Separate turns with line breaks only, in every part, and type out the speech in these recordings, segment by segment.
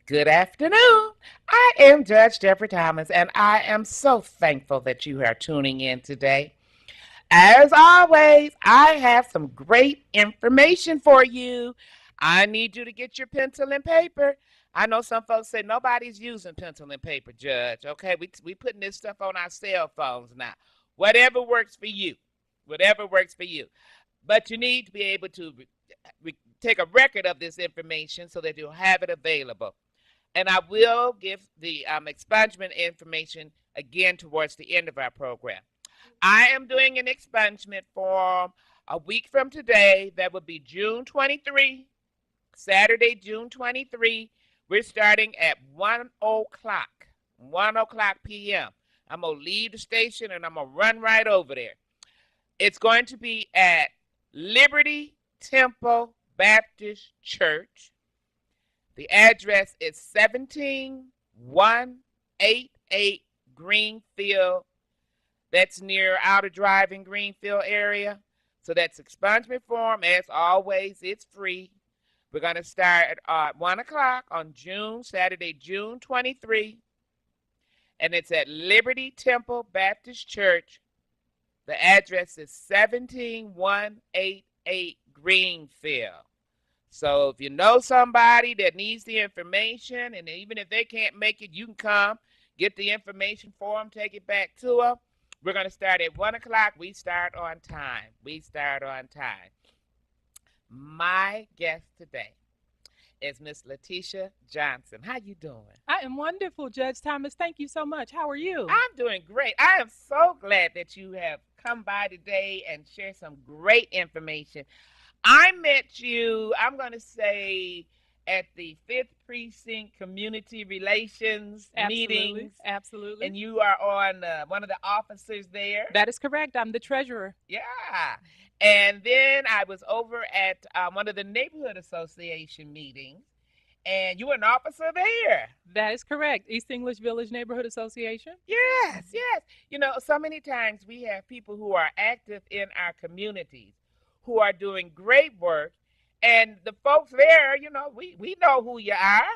Good afternoon. I am Judge Jeffrey Thomas, and I am so thankful that you are tuning in today. As always, I have some great information for you. I need you to get your pencil and paper. I know some folks say nobody's using pencil and paper, Judge. Okay, we putting this stuff on our cell phones now. Whatever works for you. Whatever works for you. But you need to be able to take a record of this information so that you'll have it available. And I will give the expungement information again towards the end of our program. I am doing an expungement form a week from today. That will be June 23, Saturday, June 23. We're starting at 1 o'clock, 1 o'clock p.m. I'm going to leave the station and I'm going to run right over there. It's going to be at Liberty Temple Baptist Church. The address is 17188 Greenfield. That's near Outer Drive in Greenfield area. So that's expungement form. As always, it's free. We're going to start at 1 o'clock on Saturday, June 23. And it's at Liberty Temple Baptist Church. The address is 17188 Greenfield. So if you know somebody that needs the information, and even if they can't make it, you can come, get the information for them, take it back to them. We're going to start at 1 o'clock. We start on time. My guest today is Miss Letitia Johnson. How you doing?
I am wonderful, Judge Thomas. Thank you so much. How are you?
I'm doing great. I am so glad that you have come by today and share some great information. I met you, I'm going to say, at the 5th Precinct Community Relations meetings.
Absolutely.
And you are on one of the officers there.
That is correct. I'm the treasurer.
Yeah. And then I was over at one of the neighborhood association meetings, and you were an officer there.
That is correct. East English Village Neighborhood Association.
Yes. You know, so many times we have people who are active in our communities who are doing great work. And the folks there, you know, we know who you are,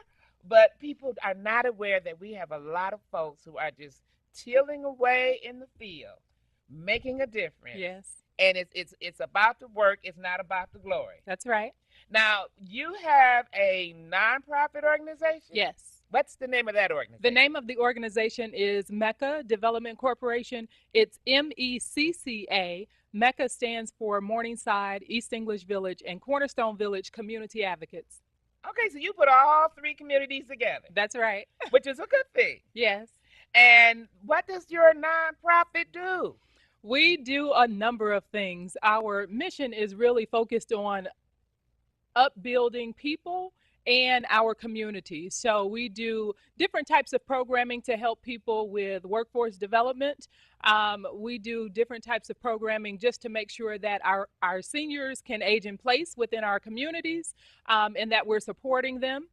but people are not aware that we have a lot of folks who are just tilling away in the field, making a difference.
Yes.
And it's about the work, it's not about the glory.
That's right.
Now, you have a nonprofit organization?
Yes.
What's the name of that organization?
The name of the organization is Mecca Development Corporation. It's MECCA. Mecca stands for Morningside, East English Village, and Cornerstone Village Community Advocates.
Okay, so you put all three communities together.
That's right.
Which is a good thing.
Yes.
And what does your nonprofit do?
We do a number of things. Our mission is really focused on upbuilding people and our community. So we do different types of programming to help people with workforce development. We do different types of programming just to make sure that our seniors can age in place within our communities, and that we're supporting them.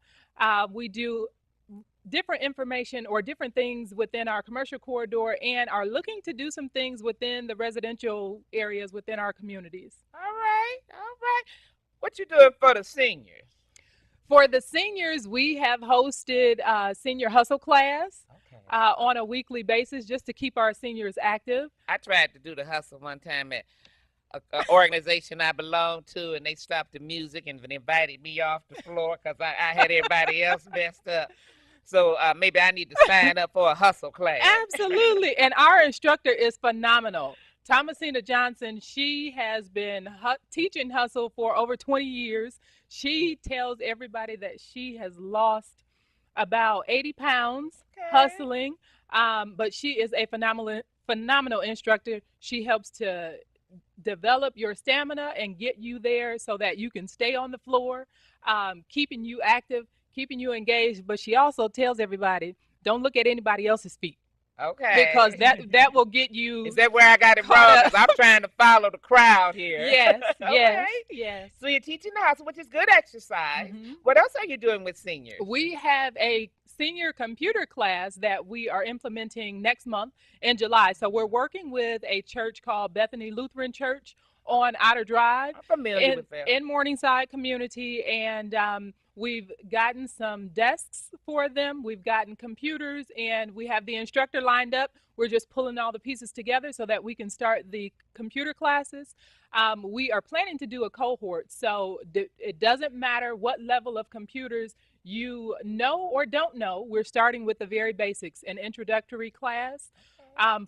We do different information or different things within our commercial corridor, and are looking to do some things within the residential areas within our communities.
All right. What you doing for the seniors?
For the seniors, we have hosted senior hustle class on a weekly basis just to keep our seniors active.
I tried to do the hustle one time at an organization I belong to, and they stopped the music and invited me off the floor because I had everybody else messed up. So maybe I need to sign up for a hustle class.
Absolutely. And our instructor is phenomenal. Thomasina Johnson, she has been teaching hustle for over 20 years. She tells everybody that she has lost about 80 pounds hustling, but she is a phenomenal instructor. She helps to develop your stamina and get you there so that you can stay on the floor, keeping you active, keeping you engaged. But she also tells everybody, don't look at anybody else's feet.
Okay.
Because that will get you.
Is that where I got it wrong? Because I'm trying to follow the crowd here.
Yes,
okay.
yes.
So you're teaching the hustle, which is good exercise. Mm-hmm. What else are you doing with seniors?
We have a senior computer class that we are implementing next month in July. So we're working with a church called Bethany Lutheran Church on Outer Drive
I'm familiar with them.
in Morningside community, and we've gotten some desks for them. We've gotten computers, and we have the instructor lined up. We're just pulling all the pieces together so that we can start the computer classes. We are planning to do a cohort, so it doesn't matter what level of computers you know or don't know. We're starting with the very basics, an introductory class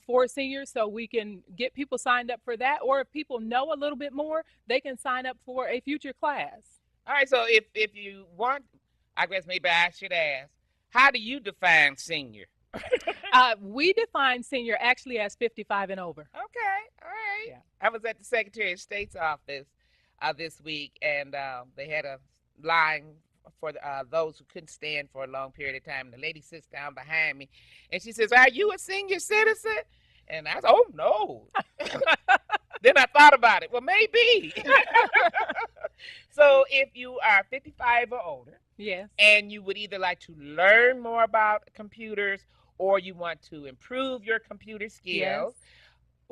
for seniors, so we can get people signed up for that. Or if people know a little bit more, they can sign up for a future class.
All right, so if you want, I guess maybe I should ask, how do you define senior?
We define senior actually as 55 and over.
Okay, all right.
Yeah.
I was at the Secretary of State's office this week, and they had a line for those who couldn't stand for a long period of time. The lady sits down behind me, and she says, "Are you a senior citizen?" And I said, "Oh no." Then I thought about it. Well, maybe. So if you are 55 or older,
Yes.
and you would either like to learn more about computers or you want to improve your computer skills,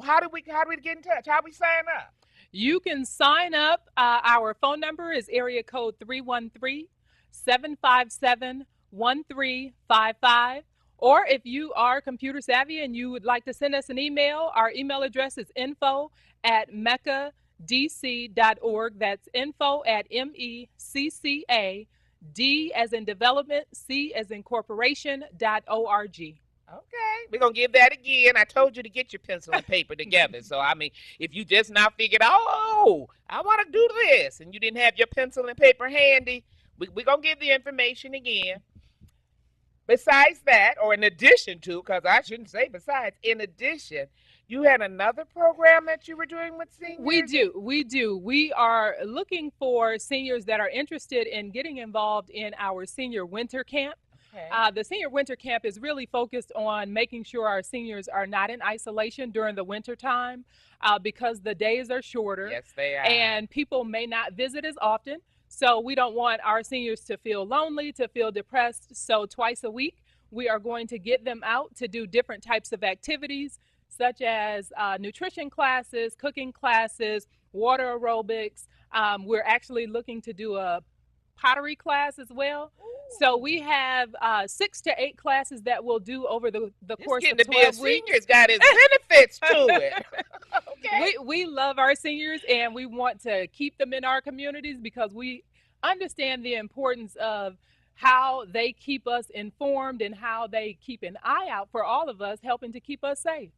how do we get in touch? How do we sign up?
You can sign up. Our phone number is area code 313-757-1355. Or if you are computer savvy and you would like to send us an email, our email address is info@meccadc.org. That's info@MECCA, D as in development, C as in corporation.org.
Okay, we're going to give that again. I told you to get your pencil and paper together. So, I mean, if you just now figured, oh, I want to do this, and you didn't have your pencil and paper handy, we're going to give the information again. Besides that, or in addition to, because I shouldn't say besides, in addition, you had another program that you were doing with seniors?
We do. We are looking for seniors that are interested in getting involved in our senior winter camp.
Okay.
The senior winter camp is really focused on making sure our seniors are not in isolation during the winter time because the days are shorter.
Yes, they are.
And people may not visit as often. So we don't want our seniors to feel lonely, to feel depressed. So twice a week, we are going to get them out to do different types of activities, such as nutrition classes, cooking classes, water aerobics. We're actually looking to do a pottery class as well.
Ooh.
So we have 6 to 8 classes that we'll do over the course of 12
to be a
weeks.
senior's got its benefits to it. Okay.
We love our seniors, and we want to keep them in our communities because we understand the importance of how they keep us informed and how they keep an eye out for all of us, helping to keep us safe.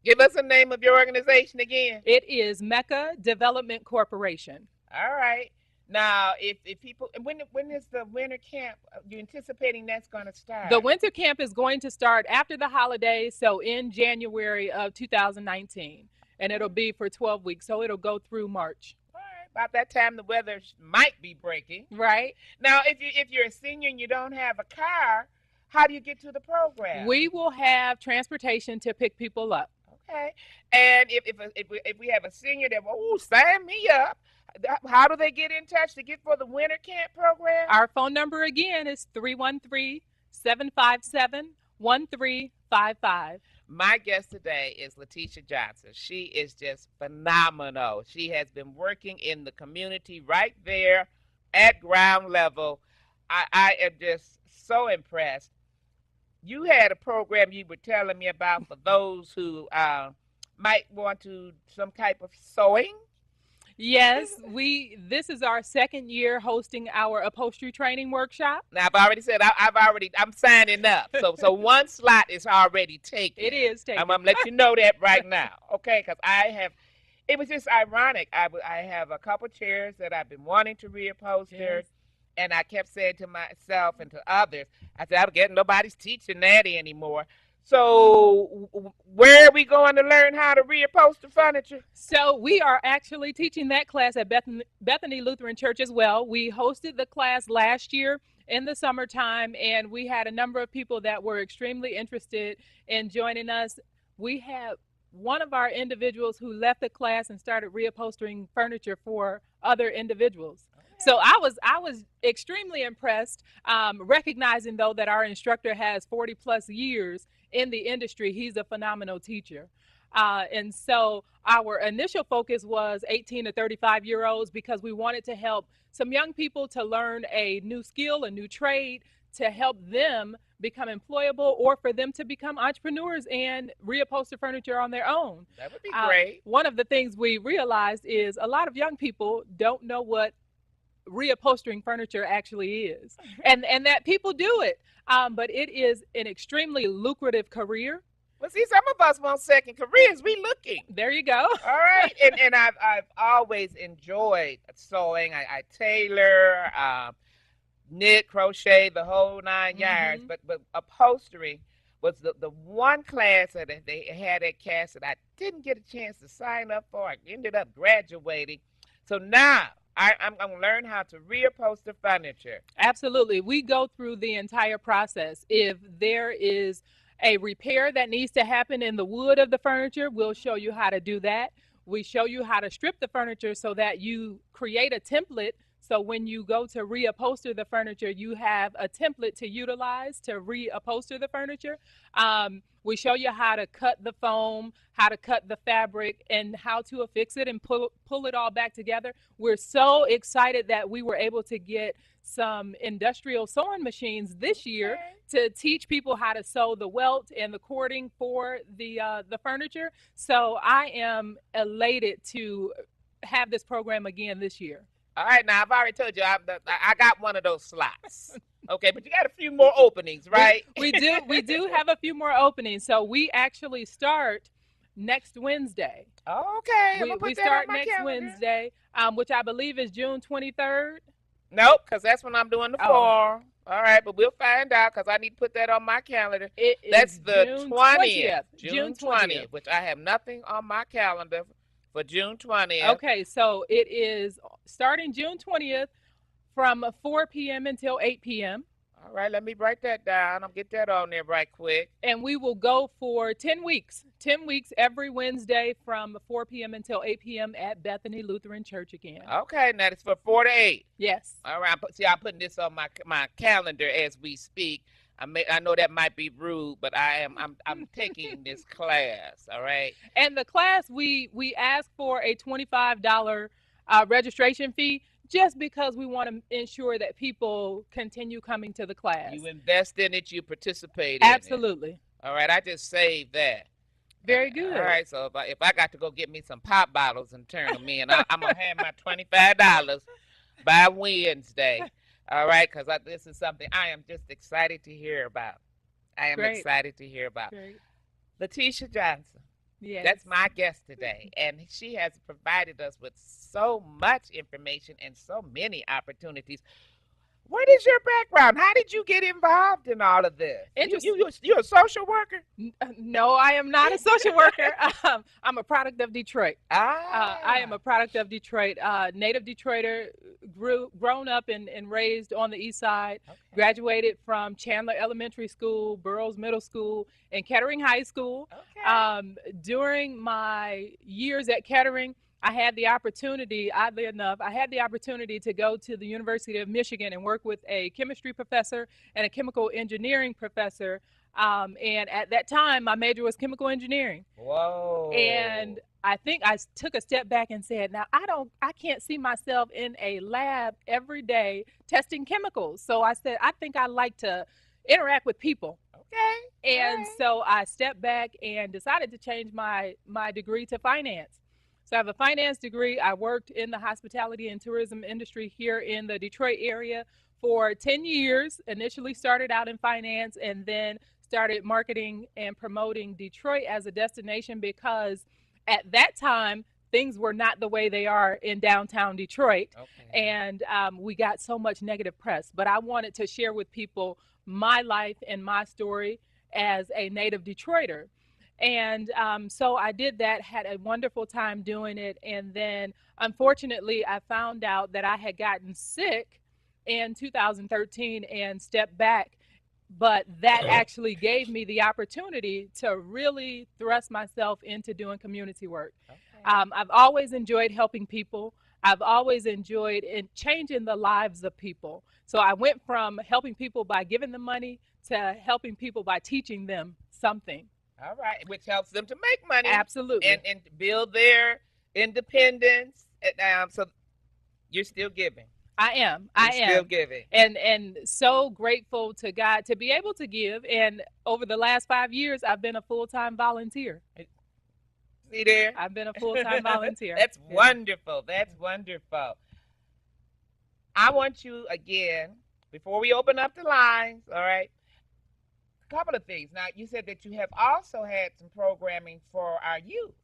Give us the name of your organization again.
It is Mecca Development Corporation.
All right. Now, if people, when is the winter camp? You anticipating that's going to start?
The winter camp is going to start after the holidays, so in January of 2019, and it'll be for 12 weeks, so it'll go through March.
All right. About that time, the weather might be breaking.
Right.
Now, if you're a senior and you don't have a car, how do you get to the program?
We will have transportation to pick people up.
Okay. And if we have a senior that, sign me up, how do they get in touch to get for the winter camp program?
Our phone number again is 313-757-1355.
My guest today is Letitia Johnson. She is just phenomenal. She has been working in the community right there at ground level. I am just so impressed. You had a program you were telling me about for those who might want to some type of sewing.
Yes, this is our second year hosting our upholstery training workshop.
Now I've already said I'm signing up. So one slot is already taken.
It is taken.
I'm gonna let you know that right now, okay? Because it was just ironic. I have a couple chairs that I've been wanting to reupholster. Yes. And I kept saying to myself and to others, I said, I don't get nobody's teaching that anymore. So where are we going to learn how to reupholster furniture?
So we are actually teaching that class at Bethany Lutheran Church as well. We hosted the class last year in the summertime, and we had a number of people that were extremely interested in joining us. We have one of our individuals who left the class and started reupholstering furniture for other individuals. So I was extremely impressed, recognizing though that our instructor has 40 plus years in the industry. He's a phenomenal teacher. And so our initial focus was 18 to 35-year-olds because we wanted to help some young people to learn a new skill, a new trade, to help them become employable or for them to become entrepreneurs and reupholster furniture on their own.
That would be great.
One of the things we realized is a lot of young people don't know what reupholstering furniture actually is, and that people do it, but it is an extremely lucrative career.
Well, see, some of us want second careers. We looking.
There you go.
All right, and I've always enjoyed sewing. I tailor, knit, crochet, the whole 9 yards.
Mhm.
But upholstery was the one class that they had at Cass that I didn't get a chance to sign up for. I ended up graduating, so now I'm gonna learn how to reupholster furniture.
Absolutely. We go through the entire process. If there is a repair that needs to happen in the wood of the furniture, we'll show you how to do that. We show you how to strip the furniture so that you create a template. So when you go to reupholster the furniture, you have a template to utilize to reupholster the furniture. We show you how to cut the foam, how to cut the fabric, and how to affix it and pull it all back together. We're so excited that we were able to get some industrial sewing machines this year
Okay.
to teach people how to sew the welt and the cording for the furniture. So I am elated to have this program again this year.
All right, now I've already told you I got one of those slots. Okay, but you got a few more openings, right?
We do have a few more openings. So we actually start next Wednesday.
Okay, I'm
We
gonna
we
put that on
start
my
next
calendar.
Wednesday, which I believe is June 23rd.
Nope, because that's when I'm doing the
Oh,
fall. All right, but we'll find out because I need to put that on my calendar.
it
That's
is
the
June
20th,
20th. June
June
20th.
20th, which I have nothing on my calendar for June 20th.
Okay, so it is starting June 20th from 4 p.m. until 8 p.m.
All right, let me write that down. I'll get that on there right quick.
And we will go for 10 weeks. 10 weeks every Wednesday from 4 p.m. until 8 p.m. at Bethany Lutheran Church again.
Okay, now it's for 4 to 8.
Yes.
All right, see, I'm putting this on my calendar as we speak. I know that might be rude, but I'm taking this class. All right.
And the class, we ask for a $25 registration fee just because we want to ensure that people continue coming to the class.
You invest in it, you participate in it.
Absolutely.
All right, I just saved that.
Very
All
good.
right, so if I got to go get me some pop bottles and turn them in, I'm gonna have my $25 by Wednesday. All right, because this is something I am just excited to hear about. I am
Great.
excited to hear about.
Great.
Letitia Johnson.
Yes.
That's my guest today, and she has provided us with so much information and so many opportunities. What is your background? How did you get involved in all of this? You're a social worker?
No, I am not a social worker. I'm a product of Detroit. I am
Ah,
a product of Detroit, native Detroiter, grown up and raised on the east side,
okay,
graduated from Chandler Elementary School, Burroughs Middle School, and Kettering High School.
okay,
During my years at Kettering, I had the opportunity, oddly enough, I had the opportunity to go to the University of Michigan and work with a chemistry professor and a chemical engineering professor. And at that time, my major was chemical engineering. And
whoa,
I think took a step back and said, now I can't see myself in a lab every day testing chemicals. So I said, I think I like to interact with people.
okay, all
And
right,
so I stepped back and decided to change my degree to finance. So I have a finance degree. I worked in the hospitality and tourism industry here in the Detroit area for 10 years. Initially started out in finance and then started marketing and promoting Detroit as a destination because at that time things were not the way they are in downtown Detroit.
okay,
And we got so much negative press. But I wanted to share with people my life and my story as a native Detroiter. And so I did that, had a wonderful time doing it. And then unfortunately, I found out that I had gotten sick in 2013 and stepped back. But that actually gave me the opportunity to really thrust myself into doing community work.
okay.
I've always enjoyed helping people. I've always enjoyed changing the lives of people. So I went from helping people by giving them money to helping people by teaching them something.
All right, which helps them to make money
Absolutely.
and build their independence. And, so you're still giving.
I am.
You're
I
still
am.
giving.
And so grateful to God to be able to give. And over the last 5 years, I've been a full-time volunteer.
See there?
I've been a full-time volunteer.
That's
Yeah.
wonderful. That's wonderful. I want you again, before we open up the lines, all right? A couple of things. Now, you said that you have also had some programming for our youth.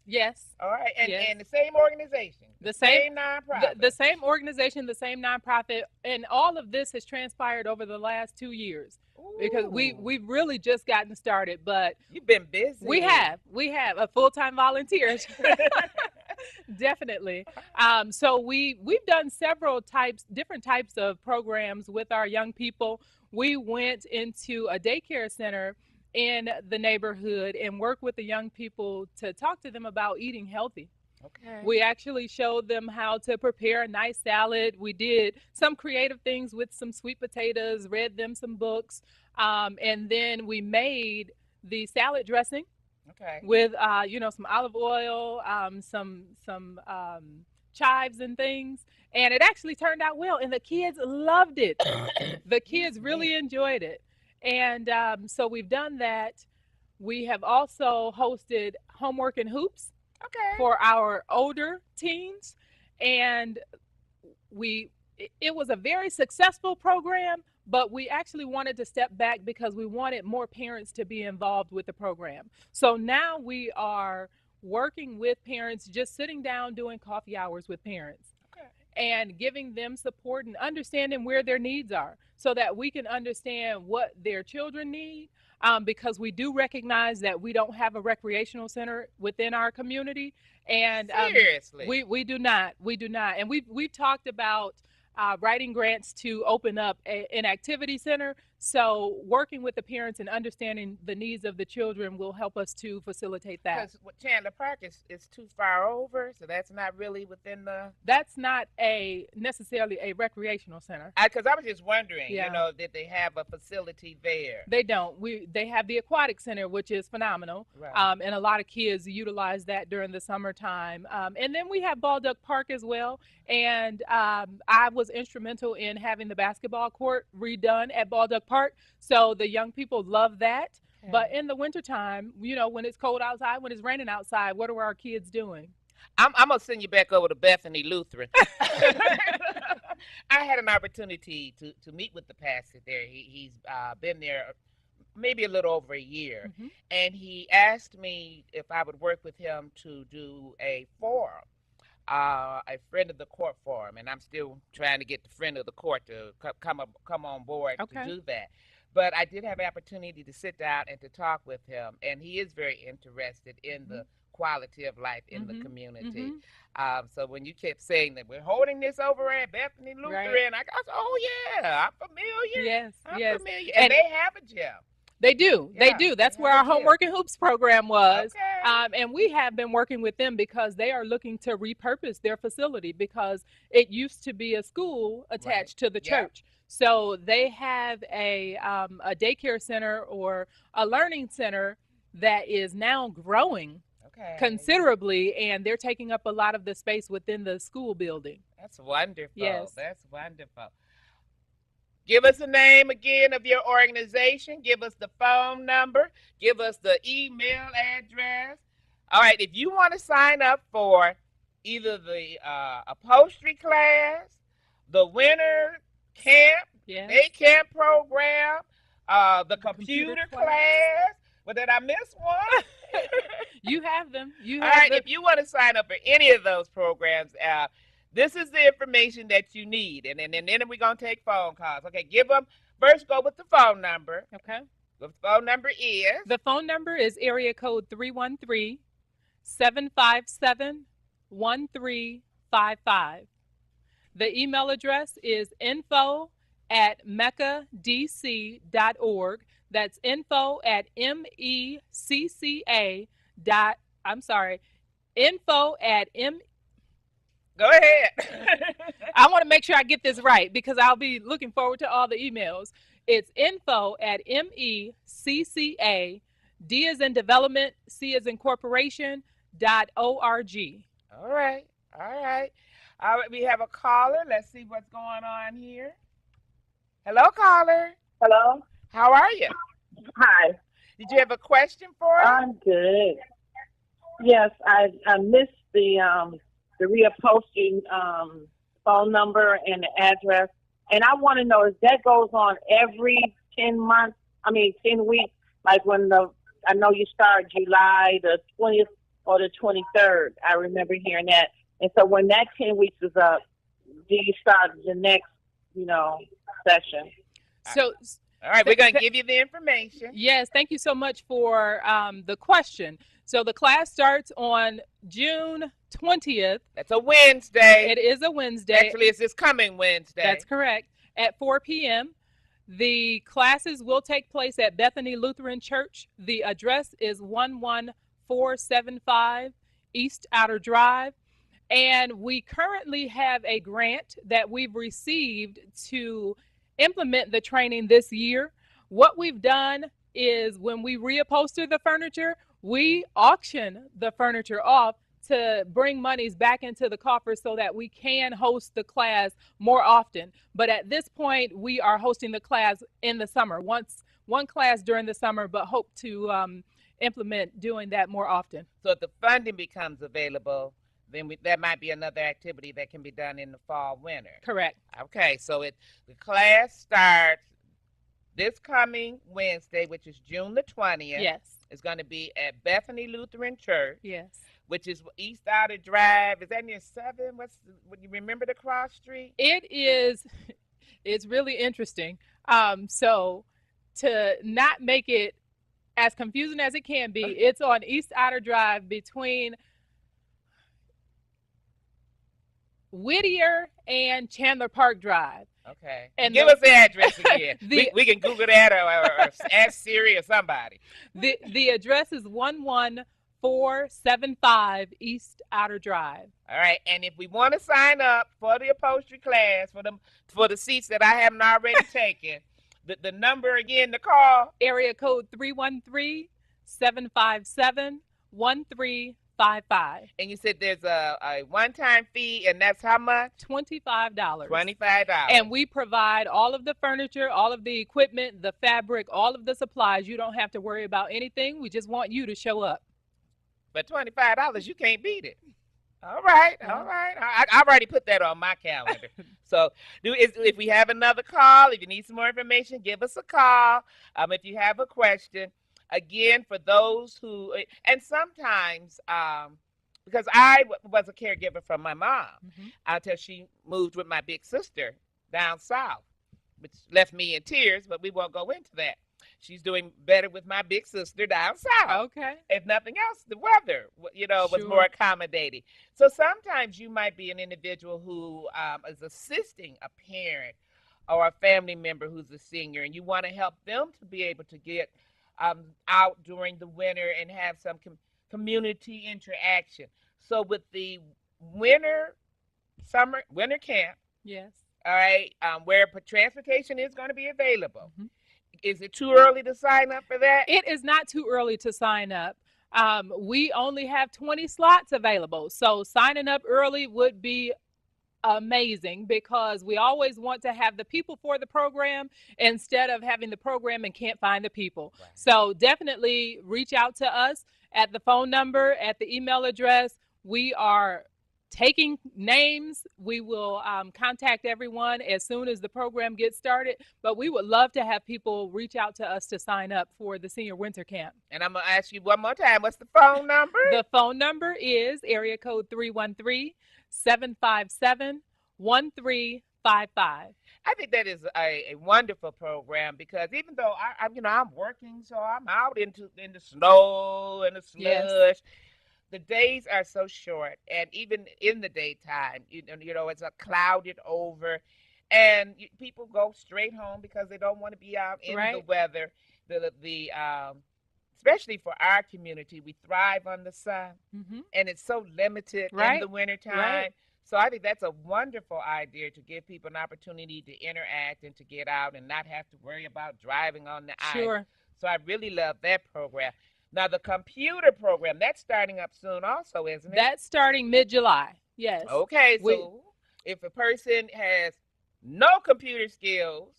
Yes.
All right. And,
Yes.
and the same organization,
The same
nonprofit.
the same organization, the same nonprofit, and all of this has transpired over the last 2 years because we've really just gotten started, but
you've been busy.
we have a full-time volunteer. Definitely. So we've done several different types of programs with our young people. We went into a daycare center in the neighborhood and work with the young people to talk to them about eating healthy.
Okay.
We actually showed them how to prepare a nice salad. We did some creative things with some sweet potatoes, read them some books, and then we made the salad dressing.
Okay.
With some olive oil, some chives and things, and it actually turned out well, and the kids loved it. The kids really enjoyed it, and so we've done that. We have also hosted homework and hoops for our older teens, and it was a very successful program, but we actually wanted to step back because we wanted more parents to be involved with the program. So now we are working with parents, just sitting down doing coffee hours with parents and giving them support and understanding where their needs are so that we can understand what their children need. Because we do recognize that we don't have a recreational center within our community, and
seriously,
we do not, and we've talked about writing grants to open up an activity center. So working with the parents and understanding the needs of the children will help us to facilitate that.
Because Chandler Park is too far over, so that's not really within the...
That's not necessarily a recreational center.
Because I was just wondering, did they have a facility there?
They don't. They have the aquatic center, which is phenomenal.
Right.
And a lot of kids utilize that during the summertime. And then we have Baldock Park as well. And I was instrumental in having the basketball court redone at Baldock Park. So the young people love that. Okay. But in the wintertime, when it's cold outside, when it's raining outside, what are our kids doing?
I'm going to send you back over to Bethany Lutheran. I had an opportunity to meet with the pastor there. He's been there maybe a little over a year. Mm-hmm. And he asked me if I would work with him to do a forum. A friend of the court forum, and I'm still trying to get the friend of the court to come on board to do that. But I did have an opportunity to sit down and to talk with him, and he is very interested in the quality of life in the community. So when you kept saying that we're holding this over at Bethany Lutheran, I got, oh yeah, I'm familiar.
Yes,
I'm familiar. And they have a gym.
They do. Yeah, they do. That's where our Homework and Hoops program was. Okay. And we have been working with them because they are looking to repurpose their facility because it used to be a school attached to the church. So they have a daycare center or a learning center that is now growing considerably, and they're taking up a lot of the space within the school building.
That's wonderful.
Yes.
That's wonderful. Give us the name again of your organization. Give us the phone number. Give us the email address. All right, if you want to sign up for either the upholstery class, the winter camp, day camp program, the computer class. Well, did I miss one?
You have them.
All right, if you want to sign up for any of those programs, this is the information that you need, and then we're going to take phone calls. Okay, first go with the phone number.
Okay.
The phone number is?
The phone number is area code 313-757-1355. The email address is info@meccadc.org. That's info@M.
Go ahead.
I want to make sure I get this right because I'll be looking forward to all the emails. It's info@mecca.org. D is in development, C is in corporation, .org.
All right. All right. All right. We have a caller. Let's see what's going on here. Hello, caller.
Hello.
How are you?
Hi.
Did you have a question for us?
I'm good. Yes, I missed the reupholstering phone number and the address, and I want to know if that goes on every 10 months. I mean 10 weeks. Like when the I know you start July the 20th or the 23rd. I remember hearing that. And so when that 10 weeks is up, do you start the next session?
So,
All right, we're going to give you the information.
yes, thank you so much for the question. So the class starts on June 20th.
That's a Wednesday.
It is a Wednesday.
Actually, it's this coming Wednesday.
That's correct. At 4 p.m. The classes will take place at Bethany Lutheran Church. The address is 11475 East Outer Drive. And we currently have a grant that we've received to implement the training this year. What we've done is when we reupholster the furniture, we auction the furniture off to bring monies back into the coffers so that we can host the class more often. But at this point, we are hosting the class in the summer, one class during the summer, but hope to implement doing that more often.
So if the funding becomes available, then that might be another activity that can be done in the fall, winter.
Correct.
Okay, so the class starts this coming Wednesday, which is June the 20th.
Yes.
It's going to be at Bethany Lutheran Church.
Yes.
Which is East Outer Drive. Is that near 7? Would you remember the cross street?
It is. It's really interesting. So to not make it as confusing as it can be, it's on East Outer Drive between Whittier and Chandler Park Drive.
Okay. And give us the address again. We can Google that or ask Siri or somebody.
The address is 11475 East Outer Drive.
All right. And if we want to sign up for the upholstery class for the seats that I haven't already taken, the number again to call.
Area code 313-757-1355.
And you said there's a one-time fee, and that's how much?
$25.
$25.
And we provide all of the furniture, all of the equipment, the fabric, all of the supplies. You don't have to worry about anything. We just want you to show up.
But $25, you can't beat it. All right. I already put that on my calendar. So if we have another call, if you need some more information, give us a call. If you have a question. Again, for those who, and sometimes, because I was a caregiver for my mom until she moved with my big sister down south, which left me in tears, but we won't go into that. She's doing better with my big sister down south.
Okay.
If nothing else, the weather, was more accommodating. So sometimes you might be an individual who is assisting a parent or a family member who's a senior, and you want to help them to be able to get out during the winter and have some community interaction. So with the winter camp,
yes,
all right, where transportation is going to be available. Is it too early to sign up for that?
It is not too early to sign up. We only have 20 slots available, so signing up early would be amazing because we always want to have the people for the program instead of having the program and can't find the people. Right. So definitely reach out to us at the phone number, at the email address. We are taking names. We will contact everyone as soon as the program gets started, but we would love to have people reach out to us to sign up for the senior winter camp. And
I'm going to ask you one more time, what's the phone number?
The phone number is area code 313-757-1355.
I think that is a wonderful program because even though I'm working, so I'm out in the snow and the slush. Yes. The days are so short, and even in the daytime, it's a clouded over, and people go straight home because they don't want to be out in the weather. Especially for our community, we thrive on the sun, and it's so limited in the wintertime. Right. So I think that's a wonderful idea to give people an opportunity to interact and to get out and not have to worry about driving on the ice. So I really love that program. Now the computer program, that's starting up soon also, isn't it?
That's starting mid-July. Yes.
Okay,
We
so if a person has no computer skills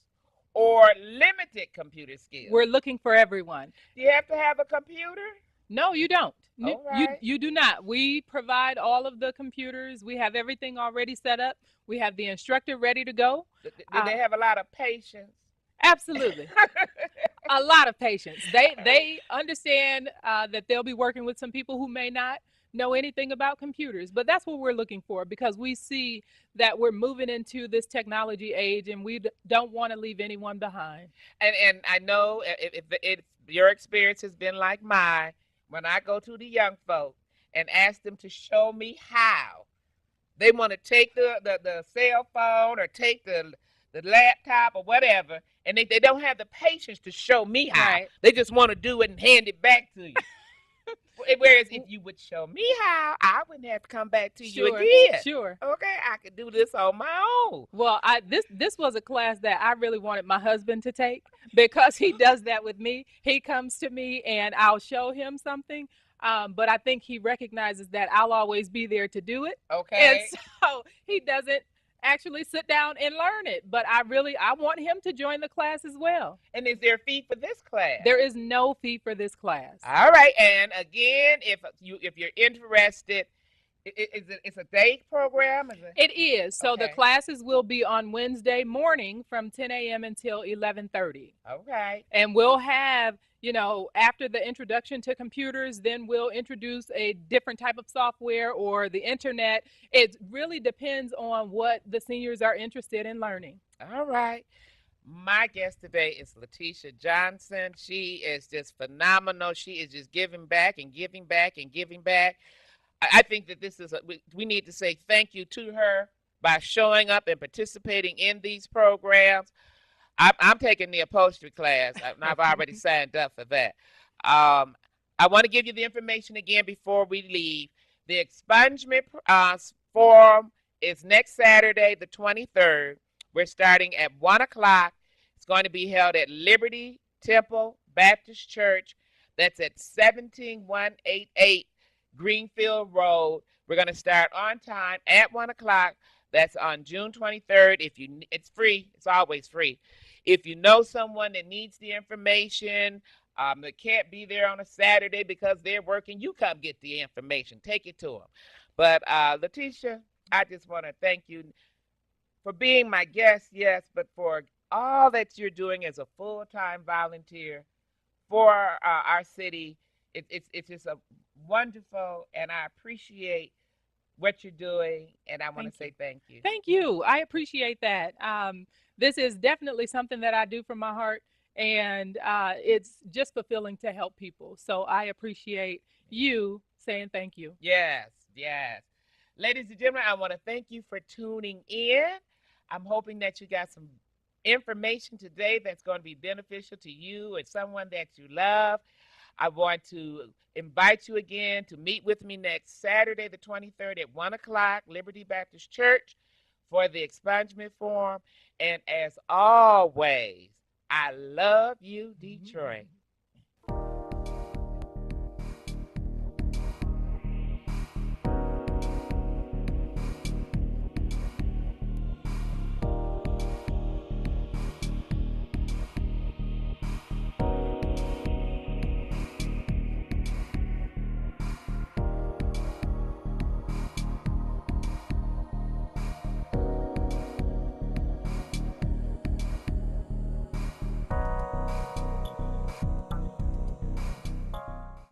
or limited computer skills,
we're looking for everyone.
do you have to have a computer?
No, you don't.
All
You
right.
you do not. We provide all of the computers. We have everything already set up. We have the instructor ready to go.
Did
Uh,
they have a lot of patience?
Absolutely. A lot of patience. They understand that they'll be working with some people who may not know anything about computers, but that's what we're looking for because we see that we're moving into this technology age and we don't want to leave anyone behind.
And I know if your experience has been like mine, when I go to the young folk and ask them to show me how, they want to take the cell phone or take the laptop or whatever, and they don't have the patience to show me how.
Right.
They just want to do it and hand it back to you. Whereas if you would show me how, I wouldn't have to come back to you
Sure.
again.
Sure.
Okay, I could do this on my own.
Well, this was a class that I really wanted my husband to take because he does that with me. He comes to me and I'll show him something, but I think he recognizes that I'll always be there to do it, and
Okay.
so he doesn't actually sit down and learn it. But I want him to join the class as well.
And is there a fee for this class?
There is no fee for this class.
All right, and again, if you're interested, it's a day program? Is it?
It is. So the
Okay.
classes will be on Wednesday morning from 10 a.m. until 11:30.
Okay.
And we'll have, after the introduction to computers, then we'll introduce a different type of software or the internet. It really depends on what the seniors are interested in learning.
All right. My guest today is Letitia Johnson. She is just phenomenal. She is just giving back and giving back and giving back. I think that this is we need to say thank you to her by showing up and participating in these programs. I'm taking the upholstery class, and I've already signed up for that. I want to give you the information again before we leave. The expungement forum is next Saturday, the 23rd. We're starting at 1 o'clock. It's going to be held at Liberty Temple Baptist Church. That's at 17188 Greenfield Road. We're going to start on time at 1 o'clock. That's on June 23rd. It's free. It's always free. If you know someone that needs the information, that can't be there on a Saturday because they're working, you come get the information. Take it to them. But Letitia, I just want to thank you for being my guest, yes, but for all that you're doing as a full-time volunteer for our city. It's just a wonderful, and I appreciate what you're doing, and I want to say thank you.
Thank you. I appreciate that. This is definitely something that I do from my heart, and it's just fulfilling to help people. So I appreciate you saying thank you.
Yes, yes. Ladies and gentlemen, I want to thank you for tuning in. I'm hoping that you got some information today that's going to be beneficial to you and someone that you love. I want to invite you again to meet with me next Saturday, the 23rd at 1 o'clock, Liberty Baptist Church, for the expungement forum. And as always, I love you, Detroit.